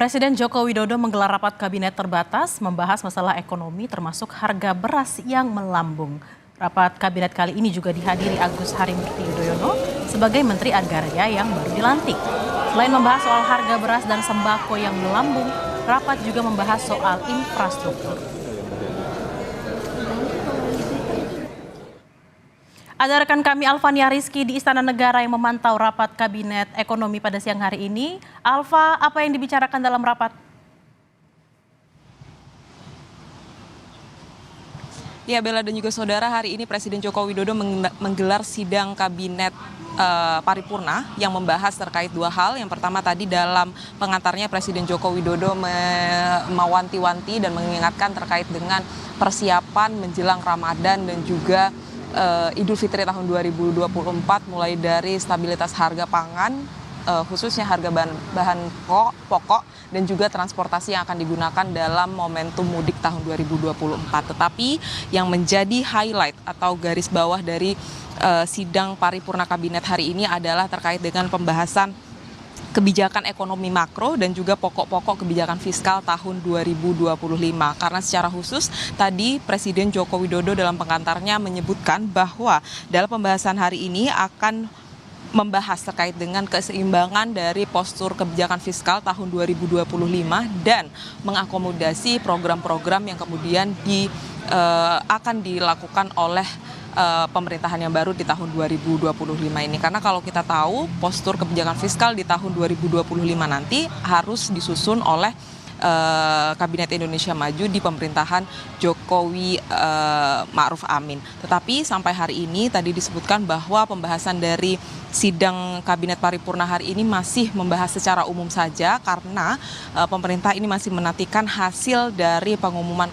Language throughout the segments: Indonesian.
Presiden Joko Widodo menggelar rapat kabinet terbatas membahas masalah ekonomi termasuk harga beras yang melambung. Rapat kabinet kali ini juga dihadiri Agus Harimurti Yudhoyono sebagai Menteri Agraria yang baru dilantik. Selain membahas soal harga beras dan sembako yang melambung, rapat juga membahas soal infrastruktur. Ada rekan kami Alfania Rizky di Istana Negara yang memantau rapat kabinet ekonomi pada siang hari ini. Alfa, apa yang dibicarakan dalam rapat? Ya, Bella dan juga saudara, hari ini Presiden Joko Widodo menggelar sidang kabinet paripurna yang membahas terkait dua hal. Yang pertama tadi dalam pengantarnya Presiden Joko Widodo mewanti-wanti dan mengingatkan terkait dengan persiapan menjelang Ramadan dan juga Idul Fitri tahun 2024, mulai dari stabilitas harga pangan, khususnya harga bahan pokok dan juga transportasi yang akan digunakan dalam momentum mudik tahun 2024. Tetapi yang menjadi highlight atau garis bawah dari sidang paripurna kabinet hari ini adalah terkait dengan pembahasan kebijakan ekonomi makro dan juga pokok-pokok kebijakan fiskal tahun 2025. Karena secara khusus tadi Presiden Joko Widodo dalam pengantarnya menyebutkan bahwa dalam pembahasan hari ini akan membahas terkait dengan keseimbangan dari postur kebijakan fiskal tahun 2025 dan mengakomodasi program-program yang kemudian akan dilakukan oleh pemerintahan yang baru di tahun 2025 ini. Karena kalau kita tahu postur kebijakan fiskal di tahun 2025 nanti harus disusun oleh Kabinet Indonesia Maju di pemerintahan Jokowi Ma'ruf Amin. Tetapi sampai hari ini tadi disebutkan bahwa pembahasan dari sidang kabinet paripurna hari ini masih membahas secara umum saja karena pemerintah ini masih menantikan hasil dari pengumuman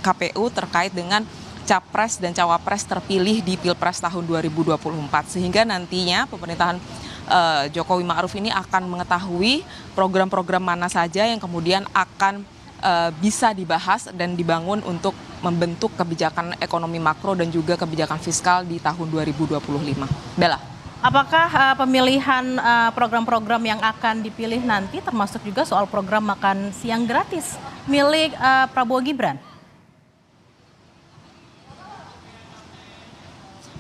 KPU terkait dengan Capres dan Cawapres terpilih di Pilpres tahun 2024. Sehingga nantinya pemerintahan Jokowi Ma'ruf ini akan mengetahui program-program mana saja yang kemudian akan bisa dibahas dan dibangun untuk membentuk kebijakan ekonomi makro dan juga kebijakan fiskal di tahun 2025. Bella. Apakah pemilihan program-program yang akan dipilih nanti termasuk juga soal program makan siang gratis milik Prabowo Gibran?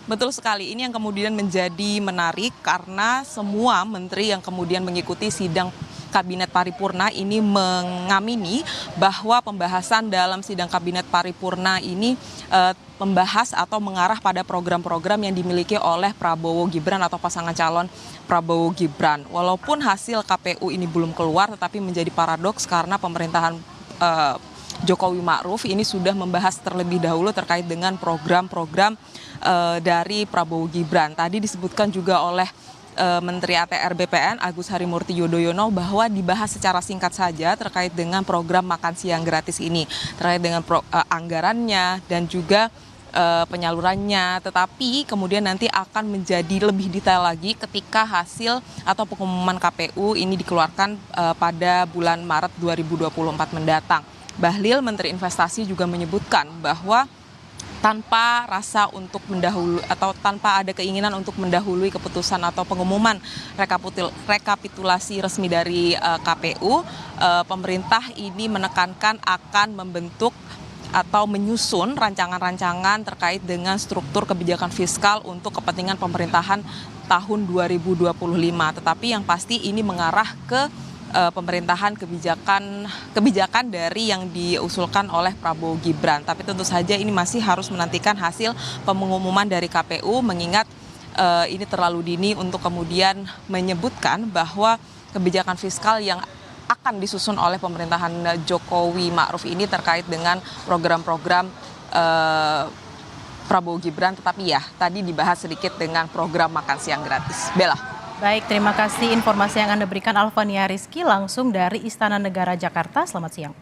Betul sekali, ini yang kemudian menjadi menarik karena semua menteri yang kemudian mengikuti sidang kabinet paripurna ini mengamini bahwa pembahasan dalam sidang kabinet paripurna ini membahas atau mengarah pada program-program yang dimiliki oleh Prabowo Gibran atau pasangan calon Prabowo Gibran. Walaupun hasil KPU ini belum keluar, tetapi menjadi paradoks karena pemerintahan Jokowi Ma'ruf ini sudah membahas terlebih dahulu terkait dengan program-program dari Prabowo Gibran. Tadi disebutkan juga oleh Menteri ATR BPN Agus Harimurti Yudhoyono bahwa dibahas secara singkat saja terkait dengan program makan siang gratis ini, terkait dengan anggarannya dan juga penyalurannya, tetapi kemudian nanti akan menjadi lebih detail lagi ketika hasil atau pengumuman KPU ini dikeluarkan pada bulan Maret 2024 mendatang. Bahlil, Menteri Investasi, juga menyebutkan bahwa tanpa rasa untuk mendahului atau tanpa ada keinginan untuk mendahului keputusan atau pengumuman rekapitulasi resmi dari KPU, pemerintah ini menekankan akan membentuk atau menyusun rancangan-rancangan terkait dengan struktur kebijakan fiskal untuk kepentingan pemerintahan tahun 2025. Tetapi yang pasti ini mengarah ke pemerintahan kebijakan dari yang diusulkan oleh Prabowo Gibran. Tapi tentu saja ini masih harus menantikan hasil pengumuman dari KPU, mengingat ini terlalu dini untuk kemudian menyebutkan bahwa kebijakan fiskal yang akan disusun oleh pemerintahan Jokowi Ma'ruf ini terkait dengan program-program Prabowo Gibran. Tetapi ya, tadi dibahas sedikit dengan program makan siang gratis. Bella. Baik, terima kasih informasi yang Anda berikan Alfania Rizky langsung dari Istana Negara Jakarta. Selamat siang.